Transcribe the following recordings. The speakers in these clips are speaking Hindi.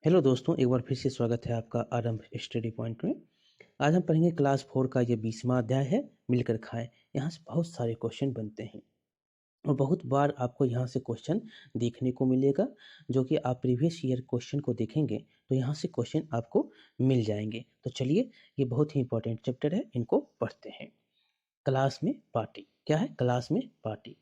हेलो दोस्तों, एक बार फिर से स्वागत है आपका आरंभ स्टडी पॉइंट में। आज हम पढ़ेंगे क्लास 4 का ये 20वां अध्याय है, मिलकर खाएं। यहाँ से बहुत सारे क्वेश्चन बनते हैं और बहुत बार आपको यहाँ से क्वेश्चन देखने को मिलेगा, जो कि आप प्रीवियस ईयर क्वेश्चन को देखेंगे तो यहाँ से क्वेश्चन आपको मिल जाएंगे। तो चलिए, ये बहुत ही इंपॉर्टेंट चैप्टर है, इनको पढ़ते हैं। क्लास में पार्टी। क्या है क्लास में पार्टी?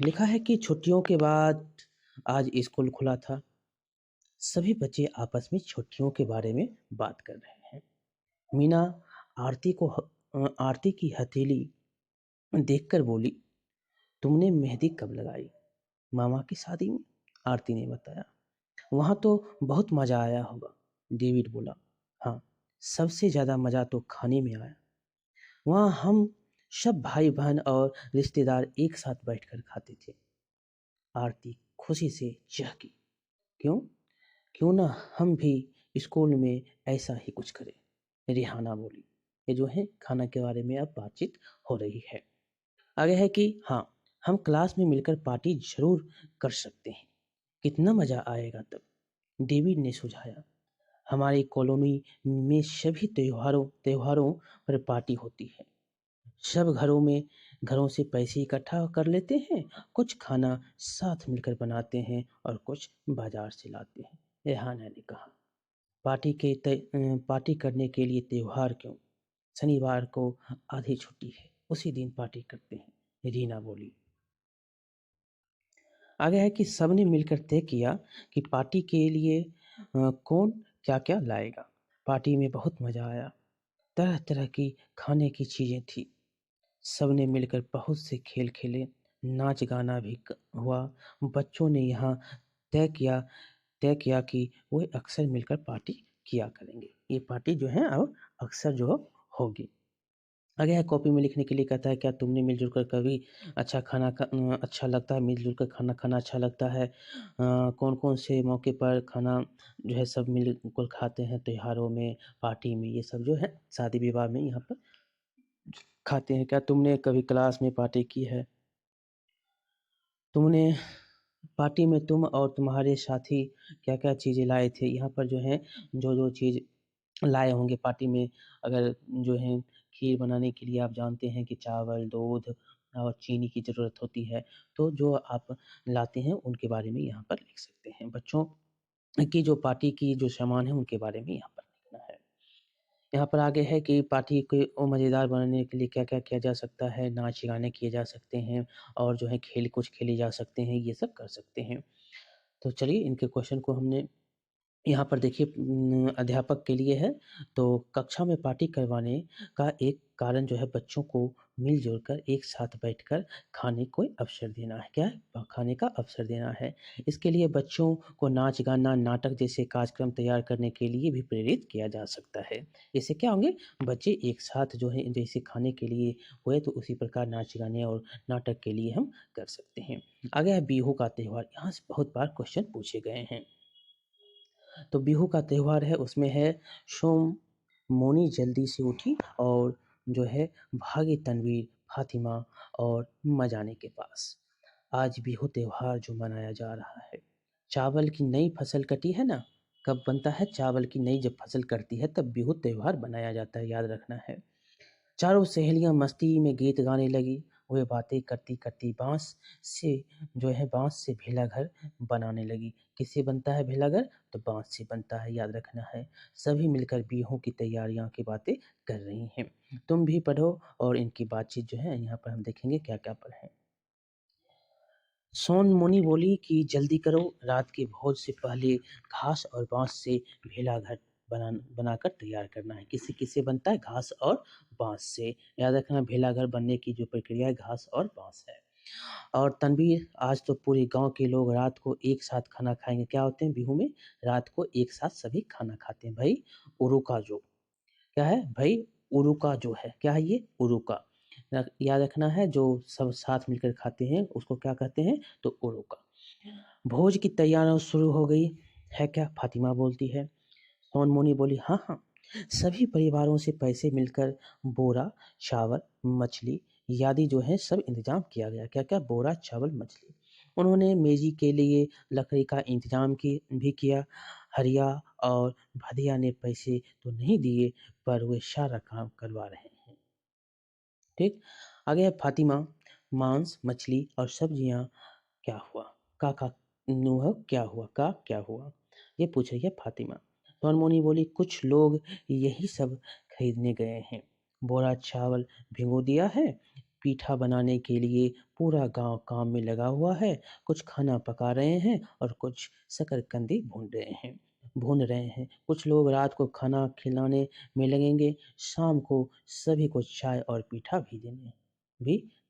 लिखा है कि छुट्टियों के बाद आज स्कूल खुला था। सभी बच्चे आपस में छुट्टियों के बारे में बात कर रहे हैं। मीना आरती की हथेली देखकर बोली, तुमने मेहंदी कब लगाई? मामा की शादी में, आरती ने बताया। वहां तो बहुत मजा आया होगा, डेविड बोला। हाँ, सबसे ज्यादा मजा तो खाने में आया। वहां हम सब भाई बहन और रिश्तेदार एक साथ बैठकर खाते थे। आरती खुशी से चहकी। क्यों? क्यों ना हम भी स्कूल में ऐसा ही कुछ करें, रिहाना बोली। ये जो है खाना के बारे में अब बातचीत हो रही है। आगे है कि हाँ, हम क्लास में मिलकर पार्टी जरूर कर सकते हैं। कितना मजा आएगा तब, डेविड ने सुझाया। हमारी कॉलोनी में सभी त्योहारों पर पार्टी होती है। सब घरों से पैसे इकट्ठा कर लेते हैं, कुछ खाना साथ मिलकर बनाते हैं और कुछ बाजार से लाते हैं, रेहाना ने कहा। पार्टी करने के लिए त्योहार क्यों? शनिवार को आधी छुट्टी है, उसी दिन पार्टी करते हैं, रीना बोली। आगे है कि सबने मिलकर तय किया कि पार्टी के लिए कौन क्या क्या लाएगा। पार्टी में बहुत मजा आया। तरह तरह की खाने की चीजें थी। सबने मिलकर बहुत से खेल खेले, नाच गाना भी हुआ। बच्चों ने यहाँ तय किया तय किया कि वे अक्सर मिलकर पार्टी किया करेंगे। ये पार्टी जो है अब अक्सर जो होगी। आगे है, कॉपी में लिखने के लिए कहता है, क्या तुमने मिलजुल कर कभी अच्छा लगता है? मिलजुल कर खाना खाना अच्छा लगता है? कौन कौन से मौके पर खाना जो है सब मिलकर खाते हैं? त्योहारों में, पार्टी में, ये सब जो है शादी विवाह में यहाँ पर खाते हैं। क्या तुमने कभी क्लास में पार्टी की है? तुमने पार्टी में तुम और तुम्हारे साथी क्या क्या चीज़ें लाए थे? यहाँ पर जो है जो जो चीज़ लाए होंगे पार्टी में, अगर जो है खीर बनाने के लिए आप जानते हैं कि चावल, दूध और चीनी की ज़रूरत होती है, तो जो आप लाते हैं उनके बारे में यहाँ पर लिख सकते हैं। बच्चों की जो पार्टी की जो सामान है उनके बारे में यहाँ पर लिखना है। यहाँ पर आगे है कि पार्टी को मज़ेदार बनाने के लिए क्या-क्या किया जा सकता है? नाच-गाने किए जा सकते हैं और जो है खेल कुछ खेले जा सकते हैं, ये सब कर सकते हैं। तो चलिए, इनके क्वेश्चन को हमने यहाँ पर देखिए अध्यापक के लिए है। तो कक्षा में पार्टी करवाने का एक कारण जो है बच्चों को मिल-जुल कर एक साथ बैठकर खाने को अवसर देना है। क्या है? खाने का अवसर देना है। इसके लिए बच्चों को नाच, गाना, नाटक जैसे कार्यक्रम तैयार करने के लिए भी प्रेरित किया जा सकता है। इससे क्या होंगे? बच्चे एक साथ जो है जैसे खाने के लिए हुए तो उसी प्रकार नाच, गाने और नाटक के लिए हम कर सकते हैं। आगे है बिहू का त्योहार। यहाँ से बहुत बार क्वेश्चन पूछे गए हैं। तो बिहू का त्योहार है, उसमें है सोम मोनी जल्दी से उठी और जो है भागी तनवीर, फातिमा और मजाने के पास। आज बिहू त्योहार जो मनाया जा रहा है। चावल की नई फसल कटी है ना, कब बनता है? चावल की नई जब फसल कटती है तब बिहू त्योहार बनाया जाता है, याद रखना है। चारों सहेलियां मस्ती में गीत गाने लगी। वे बातें करती करती से बांस से भेला घर बनाने लगी। किससे बनता है भेला घर? तो बांस से बनता है, याद रखना है। सभी मिलकर बिहू की तैयारियां की बातें कर रही हैं। तुम भी पढ़ो और इनकी बातचीत जो है यहाँ पर हम देखेंगे क्या क्या पढ़े। सोन मुनि बोली कि जल्दी करो, रात के भोज से पहले घास और बांस से भेला घर बनाकर तैयार करना है। किससे किससे बनता है? घास और बांस से। याद रखना, भेला घर बनने की जो प्रक्रिया है घास और बांस है। और तनवीर, आज तो पूरे गांव के लोग रात को एक साथ खाना खाएंगे। क्या होते हैं बिहू में? रात को एक साथ सभी खाना खाते हैं भाई। उरुका जो क्या है भाई? उरुका जो है, क्या है ये? उरुका। याद रखना है, जो सब साथ मिलकर खाते हैं उसको क्या कहते हैं? तो उरुका। भोज की तैयारियां शुरू हो गई है क्या? फातिमा बोलती है। सोन मोनी बोली, हाँ हाँ, सभी परिवारों से पैसे मिलकर बोरा, चावल, मछली, यादी जो है सब इंतजाम किया गया। क्या क्या? बोरा, चावल, मछली। उन्होंने मेजी के लिए लकड़ी का इंतजाम भी किया। हरिया और भदिया ने पैसे तो नहीं दिए, पर वे सारा काम करवा रहे हैं। ठीक। आगे है फातिमा, मांस, मछली और सब्जियां क्या हुआ? का नुह क्या हुआ? का क्या हुआ? ये पूछ रही है फातिमा। तो अनमोनी बोली, कुछ लोग यही सब खरीदने गए हैं। बोरा चावल भिगो दिया है। पीठा बनाने के लिए पूरा गांव काम में लगा हुआ है। कुछ खाना पका रहे हैं और कुछ शकरकंदी भून रहे हैं। कुछ लोग रात को खाना खिलाने में लगेंगे। शाम को सभी को चाय और पीठा भी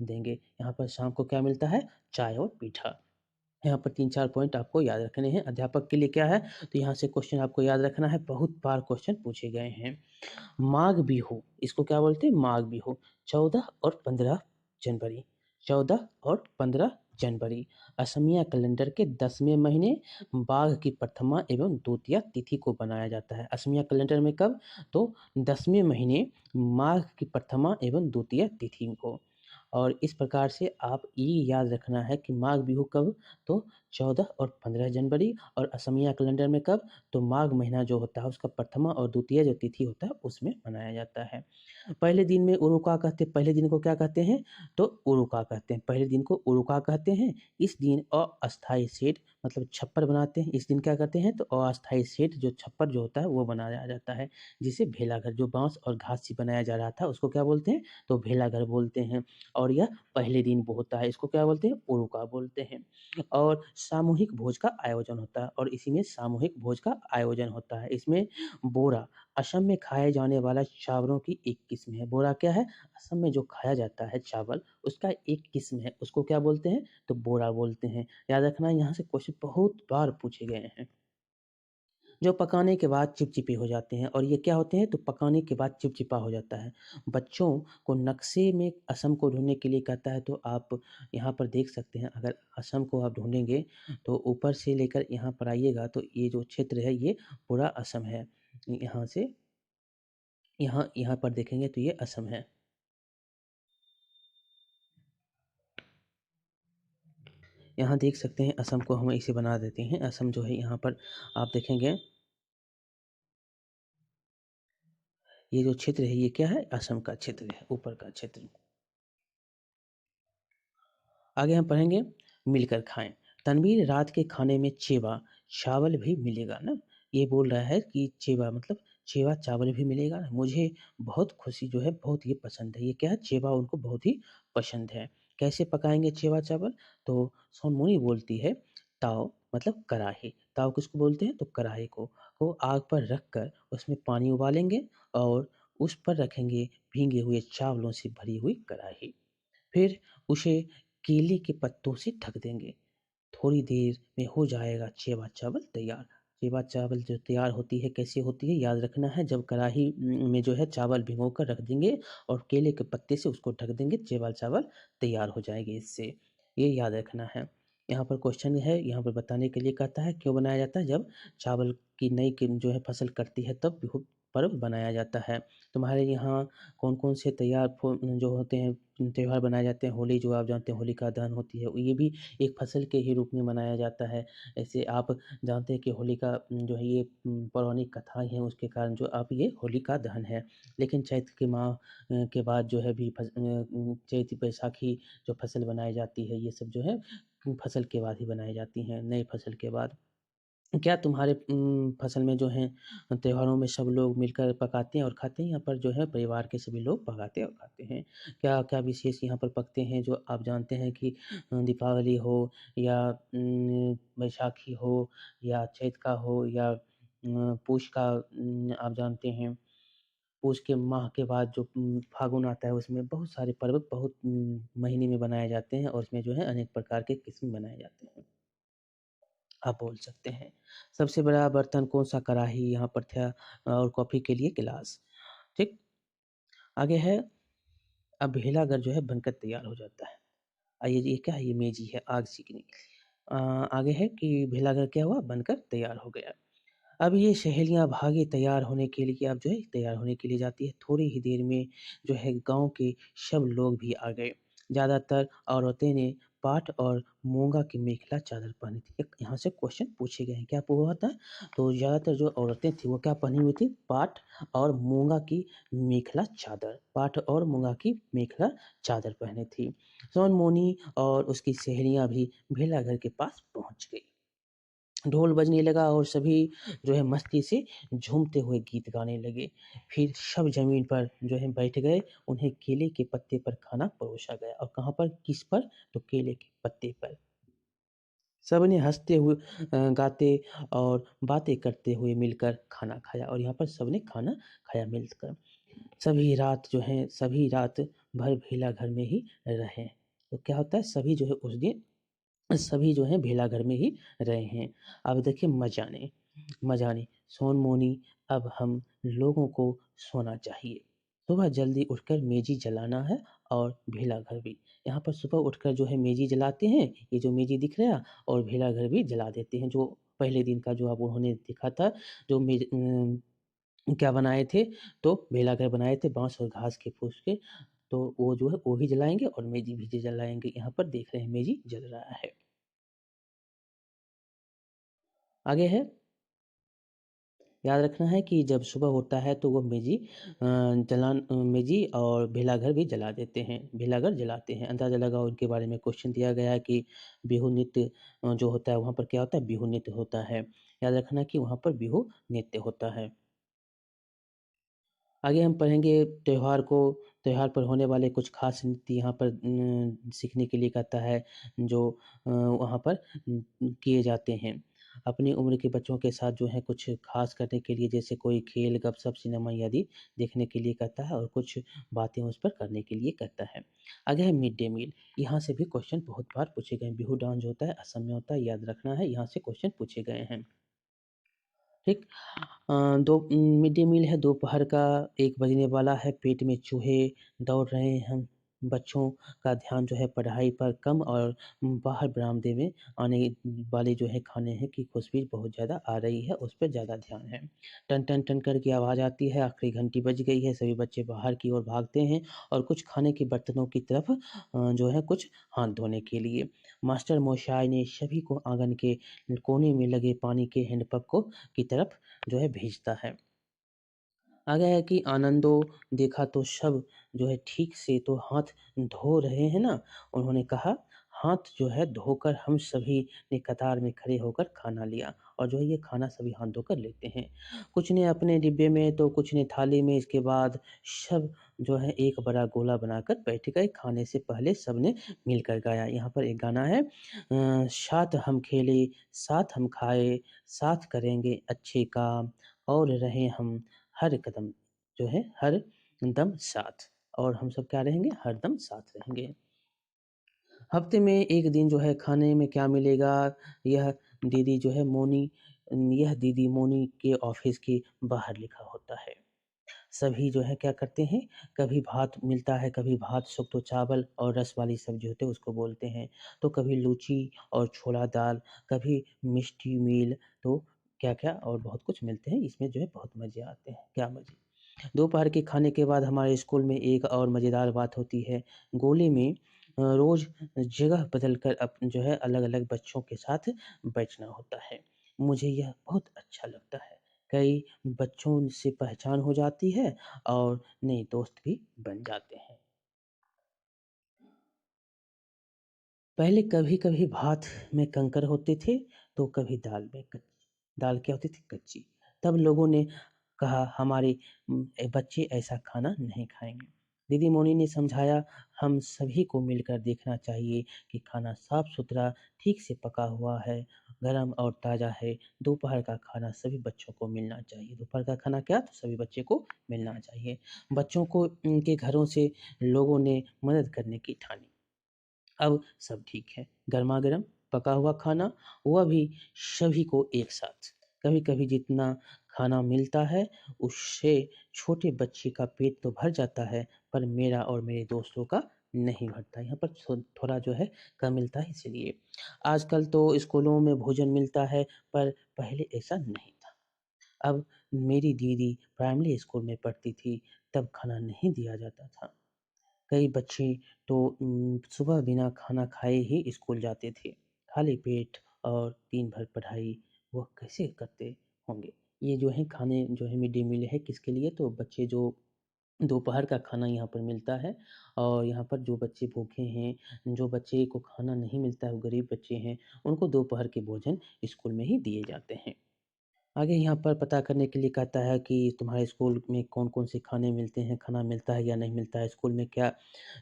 देंगे। यहाँ पर शाम को क्या मिलता है? चाय और पीठा। यहाँ पर 3-4 पॉइंट आपको याद रखने हैं। अध्यापक के लिए क्या है? तो यहाँ से क्वेश्चन आपको याद रखना है, बहुत बार क्वेश्चन पूछे गए हैं। माघ बिहू, इसको क्या बोलते हैं? माघ बिहू। 14 और 15 जनवरी। 14 और 15 जनवरी असमिया कैलेंडर के 10वें महीने माघ की प्रथमा एवं द्वितीया तिथि को बनाया जाता है। असमिया कैलेंडर में कब? तो 10वें महीने माघ की प्रथमा एवं द्वितीया तिथि को। और इस प्रकार से आप ये याद रखना है कि माघ बिहू कब? तो 14 और 15 जनवरी। और असमिया कैलेंडर में कब? तो माघ महीना जो होता है उसका प्रथमा और द्वितीय जो तिथि होता है उसमें मनाया जाता है। पहले दिन में उरुका कहते हैं। पहले दिन को क्या कहते हैं? तो उरुका कहते हैं। पहले दिन को उरुका कहते हैं। इस दिन अस्थाई सेट मतलब छप्पर बनाते हैं। इस दिन क्या कहते हैं? तो अस्थाई सेट जो छप्पर जो होता है वो बनाया जाता है, जिसे भेलाघर, जो बांस और घास से बनाया जा रहा था उसको क्या बोलते हैं? तो भेलाघर बोलते हैं। और यह पहले दिन वो होता है, इसको क्या बोलते हैं? उरुका बोलते हैं। और सामूहिक भोज का आयोजन होता है, और इसी में सामूहिक भोज का आयोजन होता है। इसमें बोरा असम में खाए जाने वाला चावलों की एक किस्म है। बोरा क्या है? असम में जो खाया जाता है चावल उसका एक किस्म है, उसको क्या बोलते हैं? तो बोरा बोलते हैं। याद रखना, यहाँ से क्वेश्चन बहुत बार पूछे गए हैं। जो पकाने के बाद चिपचिपे हो जाते हैं, और ये क्या होते हैं? तो पकाने के बाद चिपचिपा हो जाता है। बच्चों को नक्शे में असम को ढूंढने के लिए कहता है। तो आप यहाँ पर देख सकते हैं, अगर असम को आप ढूंढेंगे तो ऊपर से लेकर यहाँ पर आइएगा तो ये जो क्षेत्र है ये पूरा असम है। यहाँ से यहाँ यहाँ पर देखेंगे तो ये असम है। यहाँ देख सकते हैं असम को हम इसे बना देते हैं। असम जो है यहाँ पर आप देखेंगे, ये जो क्षेत्र है ये क्या है? असम का क्षेत्र है, ऊपर का क्षेत्र। आगे हम पढ़ेंगे, मिलकर खाएं। तनवीर, रात के खाने में चेवा चावल भी मिलेगा ना? ये बोल रहा है कि चेवा मतलब चेवा चावल भी मिलेगा ना? मुझे बहुत खुशी जो है बहुत ही पसंद है। ये क्या है? चेवा उनको बहुत ही पसंद है। कैसे पकाएंगे चेवा चावल? तो सोनमुनी बोलती है, ताव मतलब कढ़ाई। ताव किसको बोलते हैं? तो कढ़ाई को आग पर रख कर उसमें पानी उबालेंगे और उस पर रखेंगे भीगे हुए चावलों से भरी हुई कढ़ाई। फिर उसे केले के पत्तों से ढक देंगे। थोड़ी देर में हो जाएगा चेवा चावल तैयार। चेवा चावल जो तैयार होती है कैसे होती है? याद रखना है, जब कढ़ाई में जो है चावल भिगो कर रख देंगे और केले के पत्ते से उसको ढक देंगे, चेवा चावल तैयार हो जाएगी इससे। ये याद रखना है। यहाँ पर क्वेश्चन है, यहाँ पर बताने के लिए कहता है क्यों बनाया जाता है? जब चावल की नई की जो है फसल कटती है तब बिहू पर्व बनाया जाता है। तुम्हारे यहाँ कौन-कौन से जो होते हैं त्योहार बनाए जाते हैं? होली जो आप जानते हैं होलिका दहन होती है, ये भी एक फसल के ही रूप में मनाया जाता है। ऐसे आप जानते हैं कि होलिका जो है ये पौराणिक कथाएँ हैं, उसके कारण जो अब ये होलिका दहन है। लेकिन चैत्र के माह के बाद जो है चैत्र बैसाखी जो फसल बनाई जाती है ये सब जो है फसल के बाद ही बनाई जाती हैं, नए फसल के बाद। क्या तुम्हारे फसल में जो है त्योहारों में सब लोग मिलकर पकाते हैं और खाते हैं? यहाँ पर जो है परिवार के सभी लोग पकाते हैं और खाते हैं। क्या क्या विशेष यहाँ पर पकते हैं जो आप जानते हैं कि दीपावली हो या बैसाखी हो या चैत का हो या पूष का आप जानते हैं पूष के माह के बाद जो फागुन आता है उसमें बहुत सारे पर्व बहुत महीने में बनाए जाते हैं और उसमें जो है अनेक प्रकार के किस्म बनाए जाते हैं। आप बोल सकते हैं। सबसे बड़ा बर्तन कौन-सा? कढ़ाई यहाँ पर था और कॉफ़ी के लिए गिलास, ठीक? आगे है, अब भेलाघर जो है बनकर तैयार हो जाता है। ये क्या है? ये मेजी है आग सेकने के लिए। आगे है कि भेलाघर क्या हुआ? बनकर तैयार हो गया। अब ये सहेलियाँ भागी तैयार होने के लिए, अब जो है तैयार होने के लिए जाती है। थोड़ी ही देर में जो है गाँव के सब लोग भी आ गए। ज़्यादातर औरतें ने पाट और मूंगा की मेखला चादर पहनी थी। यहाँ से क्वेश्चन पूछे गए हैं, क्या हुआ था? तो ज़्यादातर जो औरतें थी वो क्या पहनी हुई थी? पाट और मूंगा की मेखला चादर, पाट और मूंगा की मेखला चादर पहने थी। सोनमोनी और उसकी सहेलियां भी भेला घर के पास पहुंच गई। ढोल बजने लगा और सभी जो है मस्ती से झूमते हुए गीत गाने लगे। फिर सब ज़मीन पर जो है बैठ गए। उन्हें केले के पत्ते पर खाना परोसा गया और कहाँ पर, किस पर? तो केले के पत्ते पर। सबने हँसते हुए गाते और बातें करते हुए मिलकर खाना खाया और यहाँ पर सबने खाना खाया मिलकर। सभी रात भर भेला घर में ही रहे। तो क्या होता है, सभी जो है भेला घर में ही रहे हैं। अब देखिए मजाने सोन मोनी, अब हम लोगों को सोना चाहिए। सुबह जल्दी उठकर मेजी जलाना है और भेला घर भी। यहाँ पर सुबह उठकर जो है मेजी जलाते हैं, ये जो मेजी दिख रहा है, और भेला घर भी जला देते हैं। जो पहले दिन का जो अब उन्होंने देखा था, जो क्या बनाए थे, तो भेला घर बनाए थे बांस और घास के फूस के। तो वो जो है वो भी जलाएंगे और मेजी भी जलाएंगे। यहाँ पर देख रहे हैं मेजी जल रहा है। आगे है, याद रखना है कि जब सुबह होता है तो वो मेजी और भेलाघर भी जला देते हैं, भेलाघर जलाते हैं। अंदाज़ा लगाओ, उनके बारे में क्वेश्चन दिया गया है कि बिहू नृत्य जो होता है वहाँ पर क्या होता है? बिहू नृत्य होता है। याद रखना कि वहाँ पर बिहू नृत्य होता है। आगे हम पढ़ेंगे त्योहार पर होने वाले कुछ खास नृत्य यहाँ पर सीखने के लिए कहता है, जो वहाँ पर किए जाते हैं। अपनी उम्र के बच्चों के साथ जो है कुछ खास करने के लिए, जैसे कोई खेल, गपशप, सिनेमा आदि देखने के लिए कहता है और कुछ बातें उस पर करने के लिए कहता है। आगे है मिड डे मील। यहाँ से भी क्वेश्चन बहुत बार पूछे गए हैं। बिहू डांस जो होता है असम में होता है, याद रखना है, यहाँ से क्वेश्चन पूछे गए हैं। ठीक। मिड डे मील है, दोपहर का 1 बजने वाला है, पेट में चूहे दौड़ रहे हैं। बच्चों का ध्यान जो है पढ़ाई पर कम और बाहर बरामदे में आने वाले जो है खाने हैं की खुशबू बहुत ज़्यादा आ रही है, उस पे ज़्यादा ध्यान है। टन टन टन करके आवाज़ आती है, आखिरी घंटी बज गई है, सभी बच्चे बाहर की ओर भागते हैं और कुछ खाने के बर्तनों की तरफ जो है कुछ हाथ धोने के लिए। मास्टर मौसाई ने सभी को आंगन के कोने में लगे पानी के हैंडपंप को की तरफ जो है भेजता है। आगे है कि आनंदो देखा तो सब जो है ठीक से तो हाथ धो रहे हैं ना। उन्होंने कहा, हाथ जो है धोकर हम सभी ने कतार में खड़े होकर खाना लिया और जो है ये खाना सभी हाथ धोकर लेते हैं। कुछ ने अपने डिब्बे में तो कुछ ने थाली में। इसके बाद सब जो है एक बड़ा गोला बनाकर बैठ गए। खाने से पहले सबने मिलकर गाया। यहाँ पर एक गाना है, साथ हम खेले, साथ हम खाए, साथ करेंगे अच्छे काम और रहे हम हर कदम जो है हर दम साथ। और हम सब क्या रहेंगे? हरदम साथ रहेंगे। हफ्ते में एक दिन जो है खाने में क्या मिलेगा? यह दीदी जो है मोनी यह दीदी मोनी के ऑफिस के बाहर लिखा होता है। सभी जो है क्या करते हैं, कभी भात मिलता है, कभी भात शुक्तो चावल और रस वाली सब्जी होती है उसको बोलते हैं, तो कभी लूची और छोला दाल, कभी मिष्टी मील। तो क्या-क्या और बहुत कुछ मिलते हैं, इसमें जो है बहुत मज़े आते हैं, क्या मज़े। दोपहर के खाने के बाद हमारे स्कूल में एक और मज़ेदार बात होती है। गोले में रोज़ जगह बदल कर जो है अलग-अलग बच्चों के साथ बैठना होता है। मुझे यह बहुत अच्छा लगता है। कई बच्चों से पहचान हो जाती है और नए दोस्त भी बन जाते हैं। पहले कभी-कभी भात में कंकर होते थे, तो कभी दाल क्या होती थी? कच्ची। तब लोगों ने कहा, हमारे बच्चे ऐसा खाना नहीं खाएँगे। दीदी मोनी ने समझाया, हम सभी को मिलकर देखना चाहिए कि खाना साफ-सुथरा, ठीक से पका हुआ है, गरम और ताज़ा है। दोपहर का खाना सभी बच्चों को मिलना चाहिए। दोपहर का खाना क्या? तो सभी बच्चे को मिलना चाहिए। बच्चों को उनके घरों से लोगों ने मदद करने की ठानी। अब सब ठीक है। गरमा-गरम पका हुआ खाना, वह भी सभी को एक साथ। कभी-कभी जितना खाना मिलता है, उससे छोटे बच्चे का पेट तो भर जाता है, पर मेरा और मेरे दोस्तों का नहीं भरता। यहाँ पर थोड़ा जो है कम मिलता है इसीलिए। आजकल तो स्कूलों में भोजन मिलता है, पर पहले ऐसा नहीं था। अब मेरी दीदी प्राइमरी स्कूल में पढ़ती थी, तब खाना नहीं दिया जाता था। कई बच्चे तो सुबह बिना खाना खाए ही स्कूल जाते थे। खाली पेट और दिन भर पढ़ाई वह कैसे करते होंगे? ये जो है खाने जो है मिड डे मील है किसके लिए? तो बच्चे जो दोपहर का खाना यहाँ पर मिलता है और यहाँ पर जो बच्चे भूखे हैं, जो बच्चे को खाना नहीं मिलता है, वो गरीब बच्चे हैं, उनको दोपहर के भोजन स्कूल में ही दिए जाते हैं। आगे यहाँ पर पता करने के लिए कहता है कि तुम्हारे स्कूल में कौन-कौन से खाने मिलते हैं, खाना मिलता है या नहीं मिलता है, स्कूल में क्या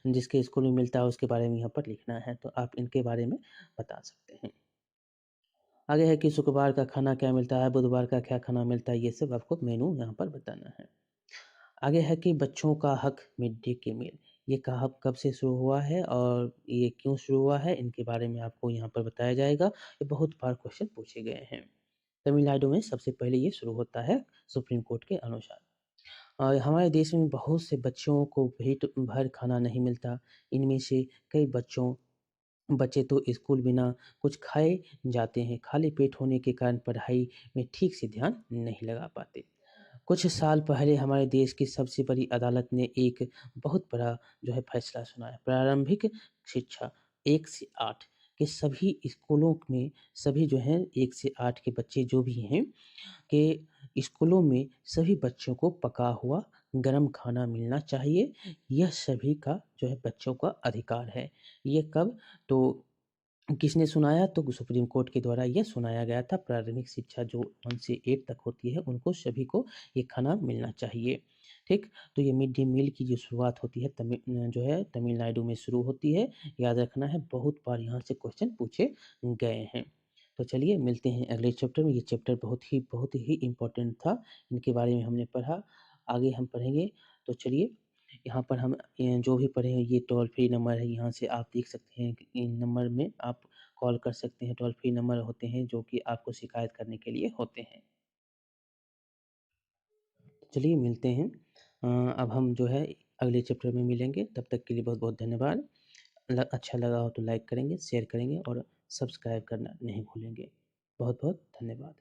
जिसके स्कूल में मिलता है उसके बारे में यहाँ पर लिखना है, तो आप इनके बारे में बता सकते हैं। आगे है कि शुक्रवार का खाना क्या मिलता है, बुधवार का क्या खाना मिलता है, ये सब आपको मेनू यहाँ पर बताना है। आगे है कि बच्चों का हक मिड डे के मील, ये कहाँ कब से शुरू हुआ है और ये क्यों शुरू हुआ है, इनके बारे में आपको यहाँ पर बताया जाएगा। ये बहुत बार क्वेश्चन पूछे गए हैं। तमिलनाडु में सबसे पहले ये शुरू होता है सुप्रीम कोर्ट के अनुसार। हमारे देश में बहुत से बच्चों को पेट भर खाना नहीं मिलता। इनमें से कई बच्चे तो स्कूल बिना कुछ खाए जाते हैं। खाली पेट होने के कारण पढ़ाई में ठीक से ध्यान नहीं लगा पाते। कुछ साल पहले हमारे देश की सबसे बड़ी अदालत ने एक बहुत बड़ा जो है फैसला सुनाया। प्रारंभिक शिक्षा 1 से 8 के सभी स्कूलों में सभी जो हैं 1 से 8 के बच्चे जो भी हैं के स्कूलों में सभी बच्चों को पका हुआ गरम खाना मिलना चाहिए। यह सभी का जो है बच्चों का अधिकार है। ये कब? तो किसने सुनाया? तो सुप्रीम कोर्ट के द्वारा यह सुनाया गया था। प्रारंभिक शिक्षा जो 1 से 8 तक होती है, उनको सभी को ये खाना मिलना चाहिए। ठीक? तो ये मिड डे मील की जो शुरुआत होती है जो है तमिलनाडु में शुरू होती है। याद रखना है, बहुत बार यहाँ से क्वेश्चन पूछे गए हैं। तो चलिए मिलते हैं अगले चैप्टर में। ये चैप्टर बहुत ही इम्पोर्टेंट था। इनके बारे में हमने पढ़ा, आगे हम पढ़ेंगे। तो चलिए यहाँ पर हम जो भी पढ़े हैं ये टोल फ्री नंबर है, यहाँ से आप देख सकते हैं कि इन नंबर में आप कॉल कर सकते हैं। टोल फ्री नंबर होते हैं जो कि आपको शिकायत करने के लिए होते हैं। चलिए मिलते हैं। अब हम जो है अगले चैप्टर में मिलेंगे। तब तक के लिए बहुत-बहुत धन्यवाद। अच्छा लगा हो तो लाइक करेंगे, शेयर करेंगे और सब्सक्राइब करना नहीं भूलेंगे। बहुत-बहुत धन्यवाद।